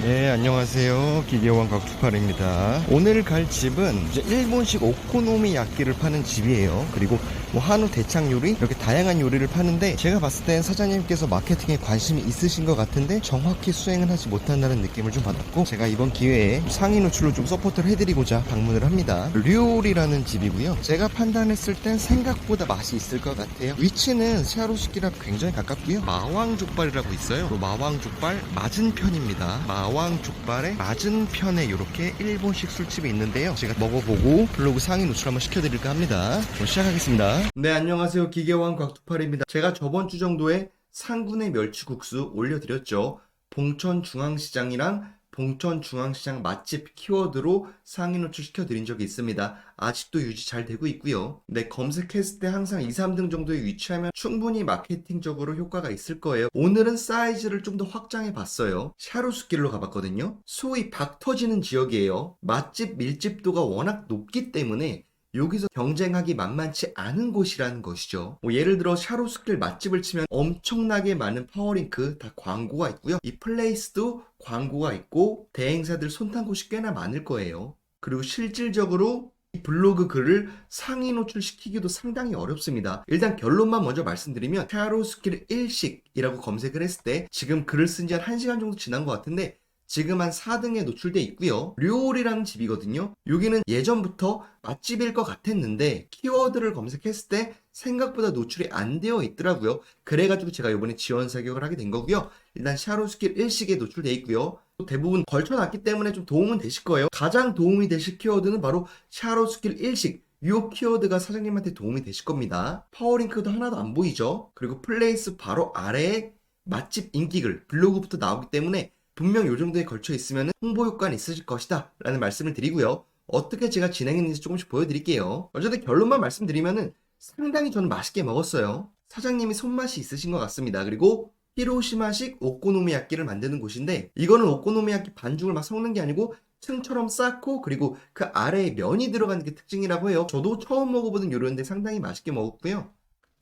네, 안녕하세요. 기계원 곽투팔입니다. 오늘 갈 집은 이제 일본식 오코노미야끼를 파는 집이에요. 그리고 뭐 한우 대창 요리 이렇게 다양한 요리를 파는데 제가 봤을 땐 사장님께서 마케팅에 관심이 있으신 것 같은데 정확히 수행을 하지 못한다는 느낌을 좀 받았고, 제가 이번 기회에 상위 노출로 좀 서포트를 해드리고자 방문을 합니다. 류올이라는 집이고요. 제가 판단했을 땐 생각보다 맛이 있을 것 같아요. 위치는 시아로시키랑 굉장히 가깝고요. 마왕족발이라고 있어요. 마왕족발 맞은편입니다. 마왕족발의 맞은편에 이렇게 일본식 술집이 있는데요. 제가 먹어보고 블로그 상위 노출 한번 시켜드릴까 합니다. 그럼 시작하겠습니다. 네, 안녕하세요. 기계왕 곽투팔입니다. 제가 저번 주 정도에 상군의 멸치국수 올려드렸죠. 봉천중앙시장이랑 봉천중앙시장 맛집 키워드로 상위 노출 시켜드린 적이 있습니다. 아직도 유지 잘 되고 있고요. 네, 검색했을 때 항상 2, 3등 정도에 위치하면 충분히 마케팅적으로 효과가 있을 거예요. 오늘은 사이즈를 좀 더 확장해 봤어요. 샤루스길로 가봤거든요. 소위 박 터지는 지역이에요. 맛집 밀집도가 워낙 높기 때문에 여기서 경쟁하기 만만치 않은 곳이라는 것이죠. 뭐 예를 들어 샤로스길 맛집을 치면 엄청나게 많은 파워링크 다 광고가 있고요. 이 플레이스도 광고가 있고 대행사들 손탄 곳이 꽤나 많을 거예요. 그리고 실질적으로 이 블로그 글을 상위 노출시키기도 상당히 어렵습니다. 일단 결론만 먼저 말씀드리면 샤로스길 일식이라고 검색을 했을 때 지금 글을 쓴 지 한 1시간 정도 지난 것 같은데 지금 한 4등에 노출돼 있고요. 류올이라는 집이거든요. 여기는 예전부터 맛집일 것 같았는데 키워드를 검색했을 때 생각보다 노출이 안 되어 있더라고요. 그래가지고 제가 이번에 지원 사격을 하게 된 거고요. 일단 샤로스길 일식에 노출돼 있고요. 대부분 걸쳐놨기 때문에 좀 도움은 되실 거예요. 가장 도움이 되실 키워드는 바로 샤로스길 일식. 이 키워드가 사장님한테 도움이 되실 겁니다. 파워링크도 하나도 안 보이죠. 그리고 플레이스 바로 아래에 맛집 인기글 블로그부터 나오기 때문에 분명 요 정도에 걸쳐 있으면 홍보 효과는 있으실 것이다 라는 말씀을 드리고요. 어떻게 제가 진행했는지 조금씩 보여드릴게요. 어쨌든 결론만 말씀드리면은 상당히 저는 맛있게 먹었어요. 사장님이 손맛이 있으신 것 같습니다. 그리고 히로시마식 오코노미야끼를 만드는 곳인데 이거는 오코노미야끼 반죽을 막 섞는 게 아니고 층처럼 쌓고 그리고 그 아래에 면이 들어가는 게 특징이라고 해요. 저도 처음 먹어보는 요리인데 상당히 맛있게 먹었고요.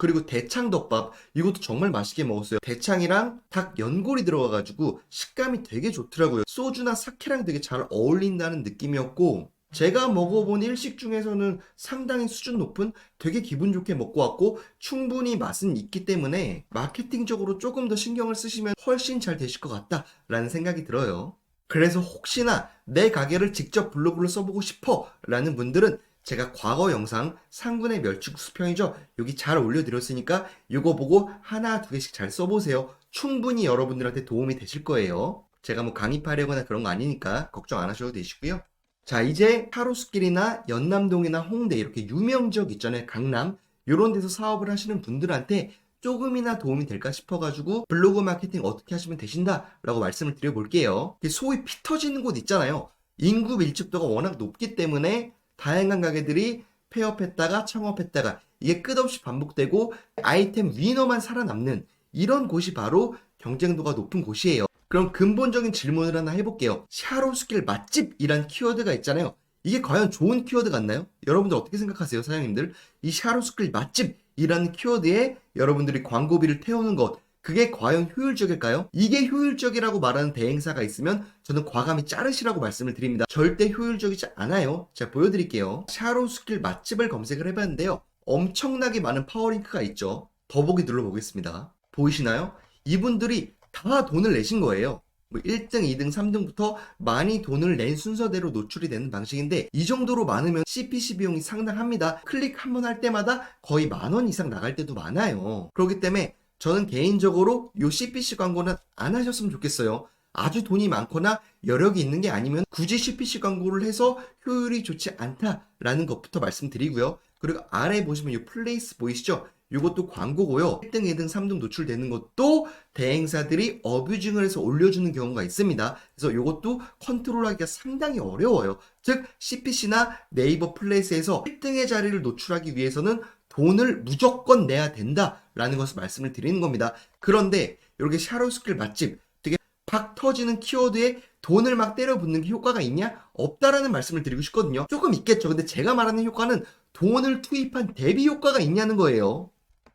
그리고 대창덮밥, 이것도 정말 맛있게 먹었어요. 대창이랑 닭 연골이 들어가가지고 식감이 되게 좋더라고요. 소주나 사케랑 되게 잘 어울린다는 느낌이었고, 제가 먹어본 일식 중에서는 상당히 수준 높은 되게 기분 좋게 먹고 왔고 충분히 맛은 있기 때문에 마케팅적으로 조금 더 신경을 쓰시면 훨씬 잘 되실 것 같다라는 생각이 들어요. 그래서 혹시나 내 가게를 직접 블로그로 써보고 싶어 라는 분들은 제가 과거 영상 상군의 멸치국수 편이죠. 여기 잘 올려드렸으니까 이거 보고 하나 두 개씩 잘 써보세요. 충분히 여러분들한테 도움이 되실 거예요. 제가 뭐 강의하려거나 그런 거 아니니까 걱정 안 하셔도 되시고요. 자, 이제 하루스길이나 연남동이나 홍대 이렇게 유명 지역 있잖아요. 강남 이런 데서 사업을 하시는 분들한테 조금이나 도움이 될까 싶어가지고 블로그 마케팅 어떻게 하시면 되신다라고 말씀을 드려볼게요. 소위 피 터지는 곳 있잖아요. 인구 밀집도가 워낙 높기 때문에 다양한 가게들이 폐업했다가 창업했다가 이게 끝없이 반복되고 아이템 위너만 살아남는 이런 곳이 바로 경쟁도가 높은 곳이에요. 그럼 근본적인 질문을 하나 해볼게요. 샤로스길 맛집이란 키워드가 있잖아요. 이게 과연 좋은 키워드 같나요? 여러분들 어떻게 생각하세요, 사장님들? 이 샤로스길 맛집이라는 키워드에 여러분들이 광고비를 태우는 것, 그게 과연 효율적일까요? 이게 효율적이라고 말하는 대행사가 있으면 저는 과감히 자르시라고 말씀을 드립니다. 절대 효율적이지 않아요. 제가 보여드릴게요. 샤로스길 맛집을 검색을 해봤는데요. 엄청나게 많은 파워링크가 있죠. 더보기 눌러보겠습니다. 보이시나요? 이분들이 다 돈을 내신 거예요. 뭐 1등, 2등, 3등부터 많이 돈을 낸 순서대로 노출이 되는 방식인데 이 정도로 많으면 CPC 비용이 상당합니다. 클릭 한 번 할 때마다 거의 10,000원 이상 나갈 때도 많아요. 그렇기 때문에 저는 개인적으로 이 CPC 광고는 안 하셨으면 좋겠어요. 아주 돈이 많거나 여력이 있는 게 아니면 굳이 CPC 광고를 해서 효율이 좋지 않다라는 것부터 말씀드리고요. 그리고 아래 보시면 이 플레이스 보이시죠? 이것도 광고고요. 1등, 2등, 3등 노출되는 것도 대행사들이 어뷰징을 해서 올려주는 경우가 있습니다. 그래서 이것도 컨트롤하기가 상당히 어려워요. 즉 CPC나 네이버 플레이스에서 1등의 자리를 노출하기 위해서는 돈을 무조건 내야 된다라는 것을 말씀을 드리는 겁니다. 그런데 이렇게 샤로스킬 맛집 되게 팍 터지는 키워드에 돈을 막 때려 붓는 게 효과가 있냐? 없다라는 말씀을 드리고 싶거든요. 조금 있겠죠. 근데 제가 말하는 효과는 돈을 투입한 대비 효과가 있냐는 거예요.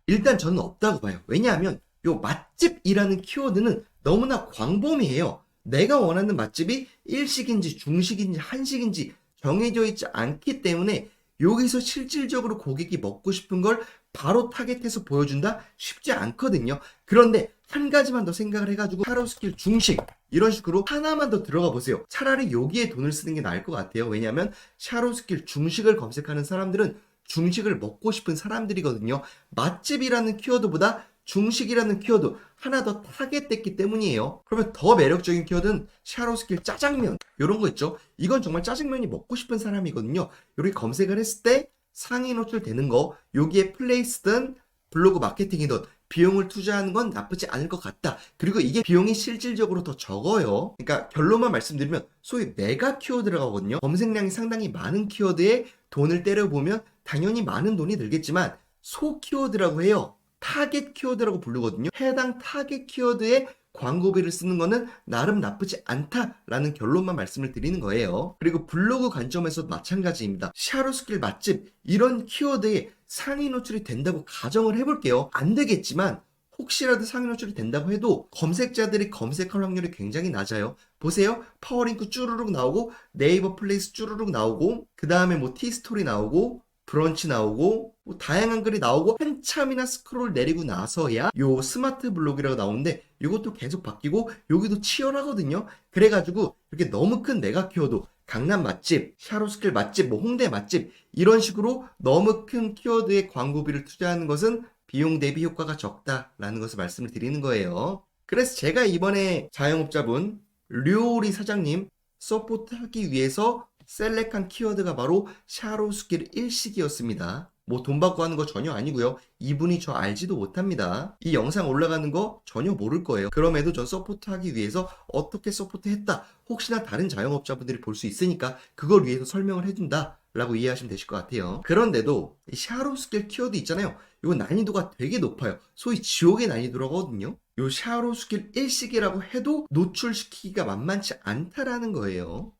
일단 저는 없다고 봐요. 왜냐하면 요 맛집이라는 키워드는 너무나 광범위해요. 내가 원하는 맛집이 일식인지 중식인지 한식인지 정해져 있지 않기 때문에 여기서 실질적으로 고객이 먹고 싶은 걸 바로 타겟해서 보여준다? 쉽지 않거든요. 그런데 한 가지만 더 생각을 해가지고 샤로스길 중식 이런 식으로 하나만 더 들어가 보세요. 차라리 여기에 돈을 쓰는 게 나을 것 같아요. 왜냐하면 샤로스길 중식을 검색하는 사람들은 중식을 먹고 싶은 사람들이거든요. 맛집이라는 키워드보다 중식이라는 키워드 하나 더 타겟됐기 때문이에요. 그러면 더 매력적인 키워드는 샤로스길 짜장면 이런 거 있죠. 이건 정말 짜장면이 먹고 싶은 사람이거든요. 이렇게 검색을 했을 때 상위 노출되는 거, 여기에 플레이스든 블로그 마케팅이든 비용을 투자하는 건 나쁘지 않을 것 같다. 그리고 이게 비용이 실질적으로 더 적어요. 그러니까 결론만 말씀드리면 소위 메가 키워드라고 하거든요. 검색량이 상당히 많은 키워드에 돈을 때려보면 당연히 많은 돈이 들겠지만 소 키워드라고 해요. 타겟 키워드라고 부르거든요. 해당 타겟 키워드에 광고비를 쓰는 거는 나름 나쁘지 않다라는 결론만 말씀을 드리는 거예요. 그리고 블로그 관점에서도 마찬가지입니다. 샤로스길 맛집 이런 키워드에 상위 노출이 된다고 가정을 해볼게요. 안 되겠지만 혹시라도 상위 노출이 된다고 해도 검색자들이 검색할 확률이 굉장히 낮아요. 보세요. 파워링크 쭈루룩 나오고 네이버 플레이스 쭈루룩 나오고 그 다음에 뭐 티스토리 나오고 브런치 나오고 뭐 다양한 글이 나오고 한참이나 스크롤 내리고 나서야 요 스마트 블로그라고 나오는데 이것도 계속 바뀌고 여기도 치열하거든요. 그래가지고 이렇게 너무 큰 메가 키워드 강남 맛집, 샤로스길 맛집, 뭐 홍대 맛집 이런 식으로 너무 큰 키워드에 광고비를 투자하는 것은 비용 대비 효과가 적다라는 것을 말씀을 드리는 거예요. 그래서 제가 이번에 자영업자분 류오리 사장님 서포트하기 위해서 셀렉한 키워드가 바로 샤로스길 일식이었습니다. 뭐 돈 받고 하는 거 전혀 아니고요. 이분이 저 알지도 못합니다. 이 영상 올라가는 거 전혀 모를 거예요. 그럼에도 전 서포트하기 위해서 어떻게 서포트했다. 혹시나 다른 자영업자분들이 볼 수 있으니까 그걸 위해서 설명을 해준다. 라고 이해하시면 되실 것 같아요. 그런데도 이 샤로스길 키워드 있잖아요. 이거 난이도가 되게 높아요. 소위 지옥의 난이도라고 하거든요. 요 샤로스길 일식이라고 해도 노출시키기가 만만치 않다라는 거예요.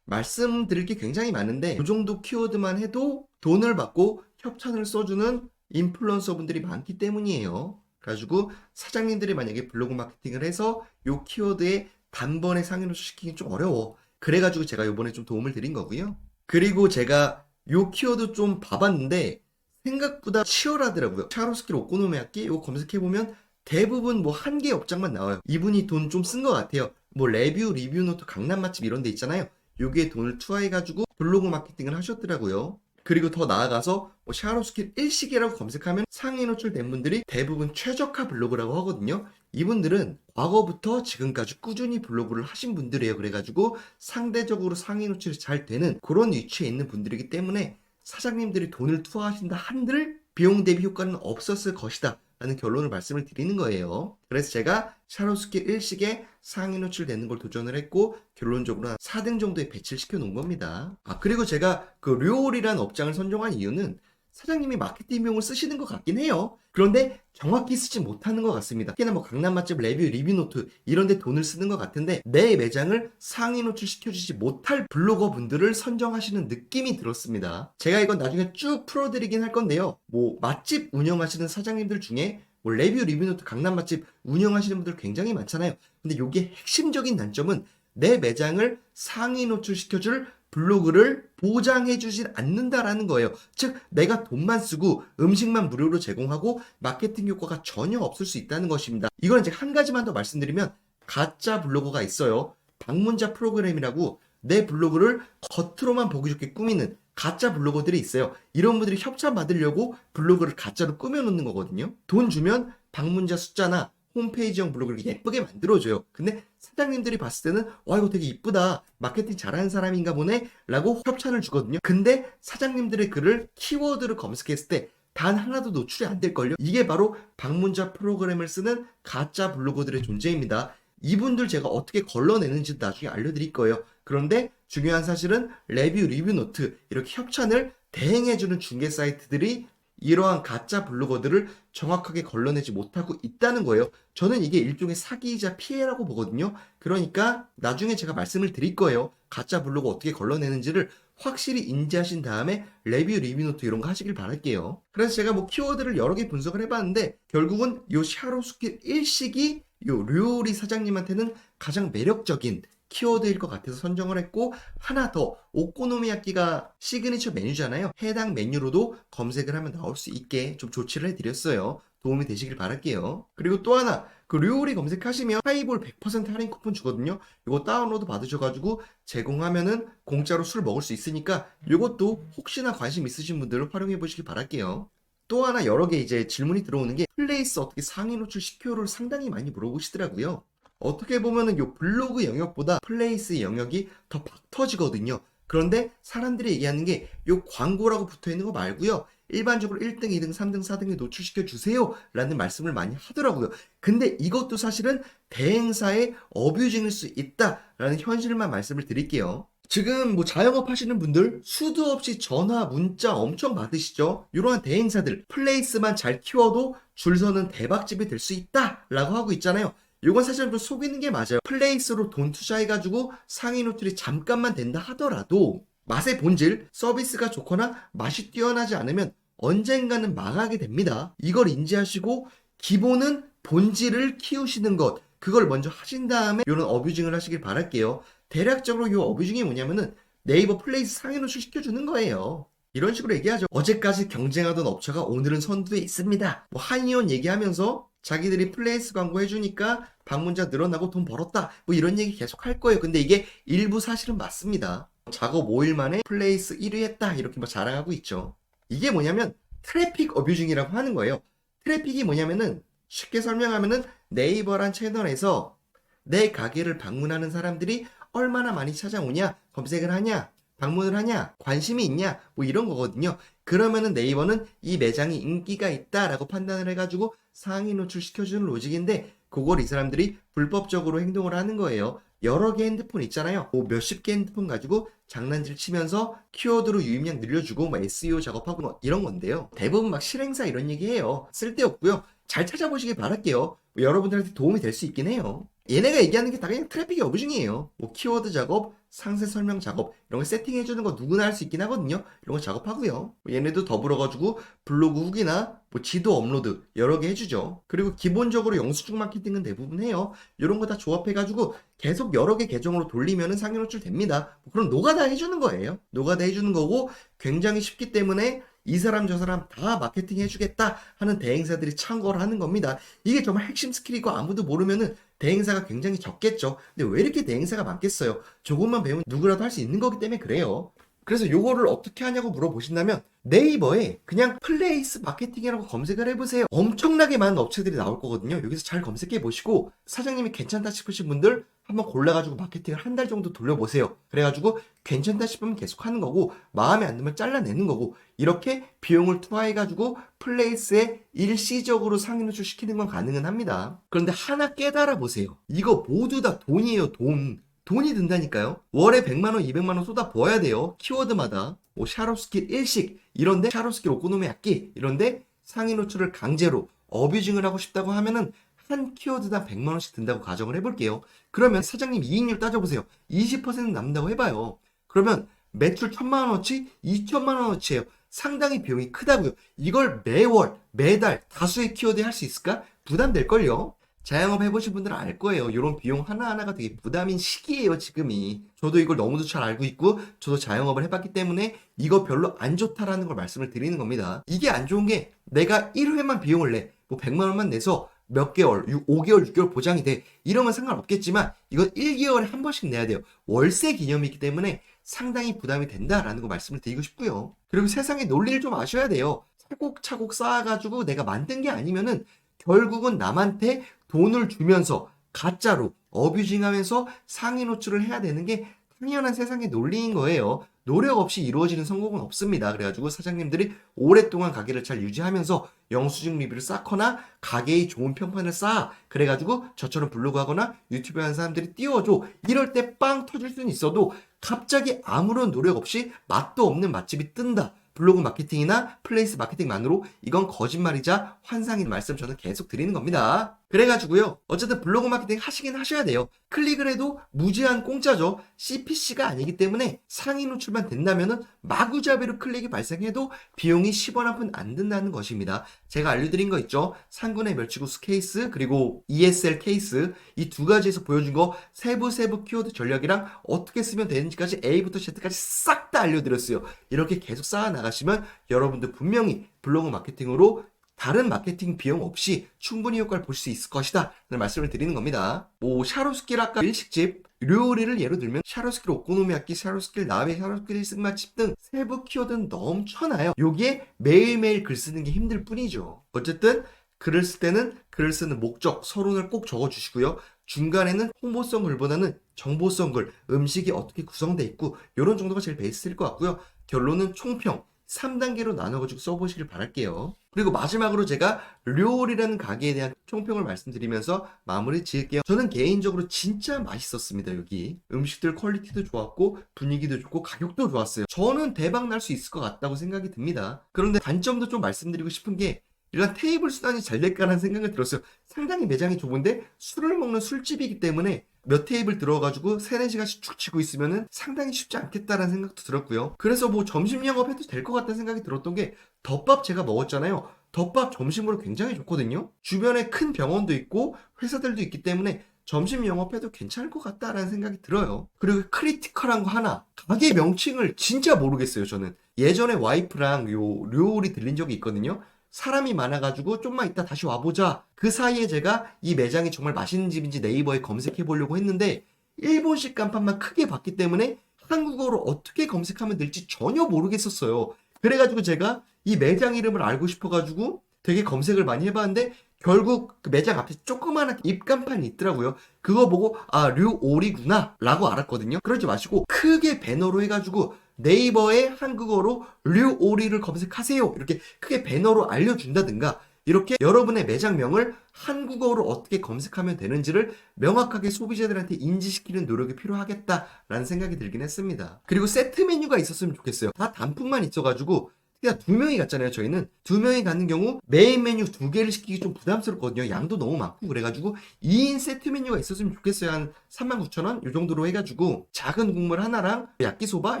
말씀드릴 게 굉장히 많은데 이 정도 키워드만 해도 돈을 받고 협찬을 써주는 인플루언서 분들이 많기 때문이에요. 그래가지고 사장님들이 만약에 블로그 마케팅을 해서 이 키워드에 단번에 상위 노출시키기 좀 어려워. 그래가지고 제가 이번에 좀 도움을 드린 거고요. 그리고 제가 이 키워드 좀 봐봤는데 생각보다 치열하더라고요. 샤로스길 오코노미야끼 이거 검색해보면 대부분 뭐 한 개 업장만 나와요. 이분이 돈 좀 쓴 것 같아요. 뭐 리뷰 노트 강남 맛집 이런 데 있잖아요. 여기에 돈을 투하해가지고 블로그 마케팅을 하셨더라고요. 그리고 더 나아가서 뭐 샤로스길 일식이라고 검색하면 상위 노출된 분들이 대부분 최적화 블로그라고 하거든요. 이분들은 과거부터 지금까지 꾸준히 블로그를 하신 분들이에요. 그래가지고 상대적으로 상위 노출이 잘 되는 그런 위치에 있는 분들이기 때문에 사장님들이 돈을 투하하신다 한들 비용 대비 효과는 없었을 것이다 라는 결론을 말씀을 드리는 거예요. 그래서 제가 샤로스길 일식에 상위 노출되는 걸 도전을 했고 결론적으로 한 4등 정도에 배치를 시켜 놓은 겁니다. 그리고 제가 그 류올이라는 업장을 선정한 이유는 사장님이 마케팅 비용을 쓰시는 것 같긴 해요. 그런데 정확히 쓰지 못하는 것 같습니다. 특히나 뭐 강남 맛집 리뷰 노트 이런 데 돈을 쓰는 것 같은데 내 매장을 상위 노출시켜주지 못할 블로거 분들을 선정하시는 느낌이 들었습니다. 제가 이건 나중에 쭉 풀어드리긴 할 건데요. 뭐 맛집 운영하시는 사장님들 중에 뭐 리뷰 노트 강남 맛집 운영하시는 분들 굉장히 많잖아요. 근데 여기에 핵심적인 단점은 내 매장을 상위 노출시켜줄 블로그를 보장해주진 않는다라는 거예요. 즉 내가 돈만 쓰고 음식만 무료로 제공하고 마케팅 효과가 전혀 없을 수 있다는 것입니다. 이건 이제 한 가지만 더 말씀드리면 가짜 블로거가 있어요. 방문자 프로그램이라고 내 블로그를 겉으로만 보기 좋게 꾸미는 가짜 블로거들이 있어요. 이런 분들이 협찬 받으려고 블로그를 가짜로 꾸며놓는 거거든요. 돈 주면 방문자 숫자나 홈페이지형 블로그를 예쁘게 만들어줘요. 근데 사장님들이 봤을 때는 와 이거 되게 이쁘다 마케팅 잘하는 사람인가 보네 라고 협찬을 주거든요. 근데 사장님들의 글을 키워드를 검색했을 때 단 하나도 노출이 안 될걸요. 이게 바로 방문자 프로그램을 쓰는 가짜 블로거들의 존재입니다. 이분들 제가 어떻게 걸러내는지도 나중에 알려드릴 거예요. 그런데 중요한 사실은 리뷰 노트 이렇게 협찬을 대행해주는 중개 사이트들이 이러한 가짜 블로거들을 정확하게 걸러내지 못하고 있다는 거예요. 저는 이게 일종의 사기이자 피해라고 보거든요. 그러니까 나중에 제가 말씀을 드릴 거예요. 가짜 블로거 어떻게 걸러내는지를 확실히 인지하신 다음에 리뷰 노트 이런 거 하시길 바랄게요. 그래서 제가 뭐 키워드를 여러 개 분석을 해봤는데 결국은 요 샤로스길 일식이 요 류리 사장님한테는 가장 매력적인 키워드일 것 같아서 선정을 했고, 하나 더, 오코노미야끼가 시그니처 메뉴잖아요. 해당 메뉴로도 검색을 하면 나올 수 있게 좀 조치를 해드렸어요. 도움이 되시길 바랄게요. 그리고 또 하나, 그 류리 검색하시면 하이볼 100% 할인 쿠폰 주거든요. 이거 다운로드 받으셔가지고 제공하면은 공짜로 술 먹을 수 있으니까 이것도 혹시나 관심 있으신 분들 활용해 보시길 바랄게요. 또 하나 여러 개 이제 질문이 들어오는 게, 플레이스 어떻게 상위 노출 시켜요를 상당히 많이 물어보시더라고요. 어떻게 보면은 요 블로그 영역보다 플레이스 영역이 더 박 터지거든요. 그런데 사람들이 얘기하는 게 요 광고라고 붙어 있는 거 말고요. 일반적으로 1등, 2등, 3등, 4등에 노출시켜 주세요 라는 말씀을 많이 하더라고요. 근데 이것도 사실은 대행사의 어뷰징일 수 있다라는 현실만 말씀을 드릴게요. 지금 뭐 자영업 하시는 분들 수도 없이 전화, 문자 엄청 받으시죠? 이러한 대행사들 플레이스만 잘 키워도 줄 서는 대박집이 될 수 있다 라고 하고 있잖아요. 이건 사실 좀 속이는 게 맞아요. 플레이스로 돈 투자해가지고 상위 노출이 잠깐만 된다 하더라도 맛의 본질, 서비스가 좋거나 맛이 뛰어나지 않으면 언젠가는 망하게 됩니다. 이걸 인지하시고 기본은 본질을 키우시는 것, 그걸 먼저 하신 다음에 이런 어뷰징을 하시길 바랄게요. 대략적으로 이 어뷰징이 뭐냐면은 네이버 플레이스 상위 노출 시켜주는 거예요. 이런 식으로 얘기하죠. 어제까지 경쟁하던 업체가 오늘은 선두에 있습니다. 뭐 한의원 얘기하면서 자기들이 플레이스 광고 해주니까 방문자 늘어나고 돈 벌었다. 뭐 이런 얘기 계속 할 거예요. 근데 이게 일부 사실은 맞습니다. 작업 5일 만에 플레이스 1위 했다. 이렇게 뭐 자랑하고 있죠. 이게 뭐냐면 트래픽 어뷰징이라고 하는 거예요. 트래픽이 뭐냐면은 쉽게 설명하면은 네이버란 채널에서 내 가게를 방문하는 사람들이 얼마나 많이 찾아오냐, 검색을 하냐, 방문을 하냐, 관심이 있냐, 뭐 이런 거거든요. 그러면은 네이버는 이 매장이 인기가 있다라고 판단을 해가지고 상위 노출시켜주는 로직인데, 그걸 이 사람들이 불법적으로 행동을 하는 거예요. 여러 개 핸드폰 있잖아요. 뭐 몇십 개 핸드폰 가지고 장난질 치면서 키워드로 유입량 늘려주고 뭐 SEO 작업하고 뭐 이런 건데요. 대부분 막 실행사 이런 얘기해요. 쓸데없고요. 잘 찾아보시길 바랄게요. 뭐 여러분들한테 도움이 될 수 있긴 해요. 얘네가 얘기하는 게 다 그냥 트래픽의 어뷰징이에요. 뭐 키워드 작업, 상세 설명 작업 이런 거 세팅해주는 거 누구나 할 수 있긴 하거든요. 이런 거 작업하고요. 뭐 얘네도 더불어가지고 블로그 후기나 뭐 지도 업로드 여러 개 해주죠. 그리고 기본적으로 영수증 마케팅은 대부분 해요. 이런 거 다 조합해가지고 계속 여러 개 계정으로 돌리면은 상위 노출 됩니다. 뭐 그럼 노가다 해주는 거예요. 노가다 해주는 거고 굉장히 쉽기 때문에 이 사람 저 사람 다 마케팅 해주겠다 하는 대행사들이 참고를 하는 겁니다. 이게 정말 핵심 스킬이고 아무도 모르면은 대행사가 굉장히 적겠죠. 근데 왜 이렇게 대행사가 많겠어요? 조금만 배우면 누구라도 할 수 있는 거기 때문에 그래요. 그래서 요거를 어떻게 하냐고 물어보신다면 네이버에 그냥 플레이스 마케팅이라고 검색을 해보세요. 엄청나게 많은 업체들이 나올 거거든요. 여기서 잘 검색해 보시고 사장님이 괜찮다 싶으신 분들 한번 골라가지고 마케팅을 한 달 정도 돌려보세요. 그래가지고 괜찮다 싶으면 계속 하는 거고 마음에 안 들면 잘라내는 거고, 이렇게 비용을 투하해가지고 플레이스에 일시적으로 상위 노출시키는 건 가능은 합니다. 그런데 하나 깨달아 보세요. 이거 모두 다 돈이에요. 돈이 든다니까요. 월에 100만원, 200만원 쏟아 부어야 돼요. 키워드마다. 뭐 샤롭스킬 일식 이런데, 샤롭스킬 오코노미야끼 이런데 상위 노출을 강제로 어뷰징을 하고 싶다고 하면은 한 키워드당 100만원씩 든다고 가정을 해볼게요. 그러면 사장님 이익률 따져보세요. 20% 남는다고 해봐요. 그러면 매출 1000만원어치, 2000만원어치예요. 상당히 비용이 크다고요. 이걸 매월, 매달 다수의 키워드에 할 수 있을까? 부담될걸요. 자영업 해보신 분들은 알 거예요. 이런 비용 하나하나가 되게 부담인 시기예요, 지금이. 저도 이걸 너무도 잘 알고 있고, 저도 자영업을 해봤기 때문에 이거 별로 안 좋다라는 걸 말씀을 드리는 겁니다. 이게 안 좋은 게 내가 1회만 비용을 내, 뭐 100만원만 내서 몇 개월, 5개월, 6개월 보장이 돼. 이러면 상관없겠지만 이건 1개월에 한 번씩 내야 돼요. 월세 기념이기 때문에 상당히 부담이 된다라는 거 말씀을 드리고 싶고요. 그리고 세상의 논리를 좀 아셔야 돼요. 차곡차곡 쌓아가지고 내가 만든 게 아니면은 결국은 남한테 돈을 주면서 가짜로 어뷰징하면서 상위 노출을 해야 되는 게 당연한 세상의 논리인 거예요. 노력 없이 이루어지는 성공은 없습니다. 그래가지고 사장님들이 오랫동안 가게를 잘 유지하면서 영수증 리뷰를 쌓거나 가게의 좋은 평판을 쌓아, 그래가지고 저처럼 블로그 하거나 유튜브 하는 사람들이 띄워줘. 이럴 때 빵 터질 수는 있어도 갑자기 아무런 노력 없이 맛도 없는 맛집이 뜬다. 블로그 마케팅이나 플레이스 마케팅만으로 이건 거짓말이자 환상인 말씀 저는 계속 드리는 겁니다. 그래가지고요. 어쨌든 블로그 마케팅 하시긴 하셔야 돼요. 클릭을 해도 무제한 공짜죠. CPC가 아니기 때문에 상위 노출만 된다면은 마구잡이로 클릭이 발생해도 비용이 10원 한 푼 안 든다는 것입니다. 제가 알려드린 거 있죠. 상군의 멸치국수 케이스 그리고 ESL 케이스 이 두 가지에서 보여준 거 세부 키워드 전략이랑 어떻게 쓰면 되는지까지 A부터 Z까지 싹 다 알려드렸어요. 이렇게 계속 쌓아 나가시면 여러분들 분명히 블로그 마케팅으로 다른 마케팅 비용 없이 충분히 효과를 볼 수 있을 것이다 라는 말씀을 드리는 겁니다. 뭐 샤로스킬 아까 일식집 료리를 예로 들면 샤로스킬 오코노미야끼, 샤로스킬 나베, 샤로스킬 일승맛집 등 세부 키워드는 넘쳐나요. 여기에 매일매일 글 쓰는 게 힘들 뿐이죠. 어쨌든 글을 쓸 때는 글을 쓰는 목적, 서론을 꼭 적어주시고요. 중간에는 홍보성 글보다는 정보성 글, 음식이 어떻게 구성되어 있고 이런 정도가 제일 베이스일 것 같고요. 결론은 총평 3단계로 나눠가지고 써보시길 바랄게요. 그리고 마지막으로 제가 료리라는 가게에 대한 총평을 말씀드리면서 마무리 지을게요. 저는 개인적으로 진짜 맛있었습니다. 여기 음식들 퀄리티도 좋았고 분위기도 좋고 가격도 좋았어요. 저는 대박 날 수 있을 것 같다고 생각이 듭니다. 그런데 단점도 좀 말씀드리고 싶은 게 이런 테이블 수단이 잘 될까라는 생각을 들었어요. 상당히 매장이 좁은데 술을 먹는 술집이기 때문에 몇 테이블 들어가지고 3, 4시간씩 쭉 치고 있으면은 상당히 쉽지 않겠다라는 생각도 들었고요. 그래서 뭐 점심 영업해도 될 것 같다는 생각이 들었던 게 덮밥 제가 먹었잖아요. 덮밥 점심으로 굉장히 좋거든요. 주변에 큰 병원도 있고 회사들도 있기 때문에 점심 영업해도 괜찮을 것 같다라는 생각이 들어요. 그리고 크리티컬한 거 하나. 가게 명칭을 진짜 모르겠어요, 저는. 예전에 와이프랑 요 료리 들린 적이 있거든요. 사람이 많아가지고 좀만 이따 다시 와보자. 그 사이에 제가 이 매장이 정말 맛있는 집인지 네이버에 검색해보려고 했는데 일본식 간판만 크게 봤기 때문에 한국어로 어떻게 검색하면 될지 전혀 모르겠었어요. 그래가지고 제가 이 매장 이름을 알고 싶어가지고 되게 검색을 많이 해봤는데 결국 그 매장 앞에 조그마한 입간판이 있더라고요. 그거 보고 아 류오리구나 라고 알았거든요. 그러지 마시고 크게 배너로 해가지고 네이버에 한국어로 류오리를 검색하세요 이렇게 크게 배너로 알려준다든가 이렇게 여러분의 매장명을 한국어로 어떻게 검색하면 되는지를 명확하게 소비자들한테 인지시키는 노력이 필요하겠다라는 생각이 들긴 했습니다. 그리고 세트 메뉴가 있었으면 좋겠어요. 다 단품만 있어가지고 그냥 2명이 갔잖아요. 저희는 2명이 가는 경우 메인 메뉴 2개를 시키기 좀 부담스럽거든요. 양도 너무 많고 그래가지고 2인 세트 메뉴가 있었으면 좋겠어요. 한 39,000원 이 정도로 해가지고 작은 국물 하나랑 야끼소바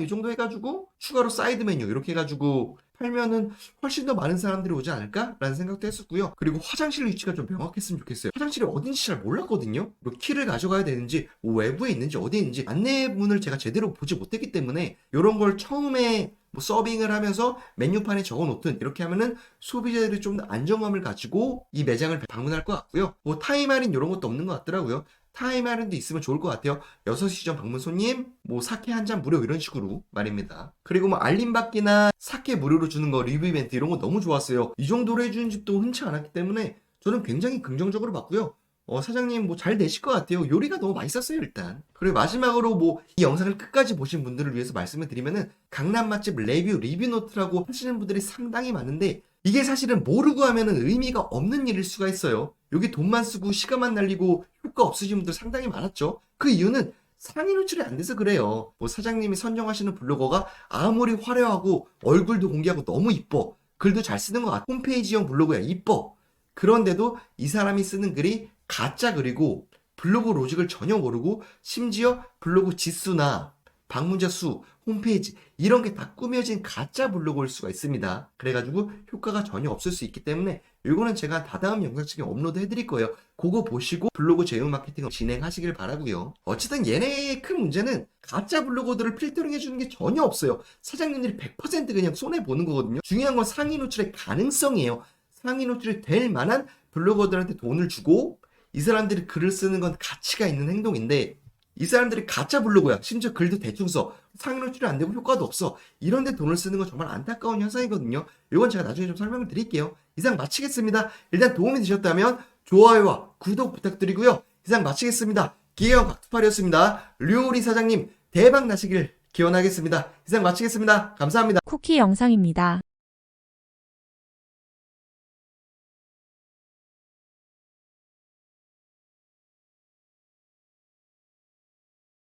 이 정도 해가지고 추가로 사이드 메뉴 이렇게 해가지고 팔면은 훨씬 더 많은 사람들이 오지 않을까라는 생각도 했었고요. 그리고 화장실 위치가 좀 명확했으면 좋겠어요. 화장실이 어딘지 잘 몰랐거든요. 뭐 키를 가져가야 되는지 뭐 외부에 있는지 어디에 있는지 안내문을 제가 제대로 보지 못했기 때문에 이런 걸 처음에 뭐 서빙을 하면서 메뉴판에 적어놓든 이렇게 하면은 소비자들이 좀 더 안정감을 가지고 이 매장을 방문할 것 같고요. 뭐 타임 할인 이런 것도 없는 것 같더라고요. 타임 할인도 있으면 좋을 것 같아요. 6시 전 방문 손님 뭐 사케 한 잔 무료 이런 식으로 말입니다. 그리고 뭐 알림받기나 사케 무료로 주는 거 리뷰 이벤트 이런 거 너무 좋았어요. 이 정도로 해주는 집도 흔치 않았기 때문에 저는 굉장히 긍정적으로 봤고요. 사장님 뭐 잘 되실 것 같아요. 요리가 너무 맛있었어요 일단. 그리고 마지막으로 뭐 이 영상을 끝까지 보신 분들을 위해서 말씀을 드리면은 강남 맛집 리뷰 노트라고 하시는 분들이 상당히 많은데 이게 사실은 모르고 하면은 의미가 없는 일일 수가 있어요. 여기 돈만 쓰고 시간만 날리고 효과 없으신 분들 상당히 많았죠. 그 이유는 상위 노출이 안 돼서 그래요. 뭐 사장님이 선정하시는 블로거가 아무리 화려하고 얼굴도 공개하고 너무 이뻐. 글도 잘 쓰는 것 같아. 홈페이지형 블로그야 이뻐. 그런데도 이 사람이 쓰는 글이 가짜 글이고 블로그 로직을 전혀 모르고 심지어 블로그 지수나 방문자 수, 홈페이지 이런 게 다 꾸며진 가짜 블로그일 수가 있습니다. 그래가지고 효과가 전혀 없을 수 있기 때문에 이거는 제가 다다음 영상책에 업로드 해드릴 거예요. 그거 보시고 블로그 제휴 마케팅을 진행하시길 바라고요. 어쨌든 얘네의 큰 문제는 가짜 블로거들을 필터링 해주는 게 전혀 없어요. 사장님들이 100% 그냥 손해보는 거거든요. 중요한 건 상위 노출의 가능성이에요. 상위 노출이 될 만한 블로거들한테 돈을 주고 이 사람들이 글을 쓰는 건 가치가 있는 행동인데 이 사람들이 가짜 블로그야. 심지어 글도 대충 써. 상위 노출이 안 되고 효과도 없어. 이런데 돈을 쓰는 건 정말 안타까운 현상이거든요. 이건 제가 나중에 좀 설명을 드릴게요. 이상 마치겠습니다. 일단 도움이 되셨다면 좋아요와 구독 부탁드리고요. 이상 마치겠습니다. 기계형 각투팔이었습니다. 류오리 사장님 대박 나시길 기원하겠습니다. 이상 마치겠습니다. 감사합니다. 쿠키 영상입니다.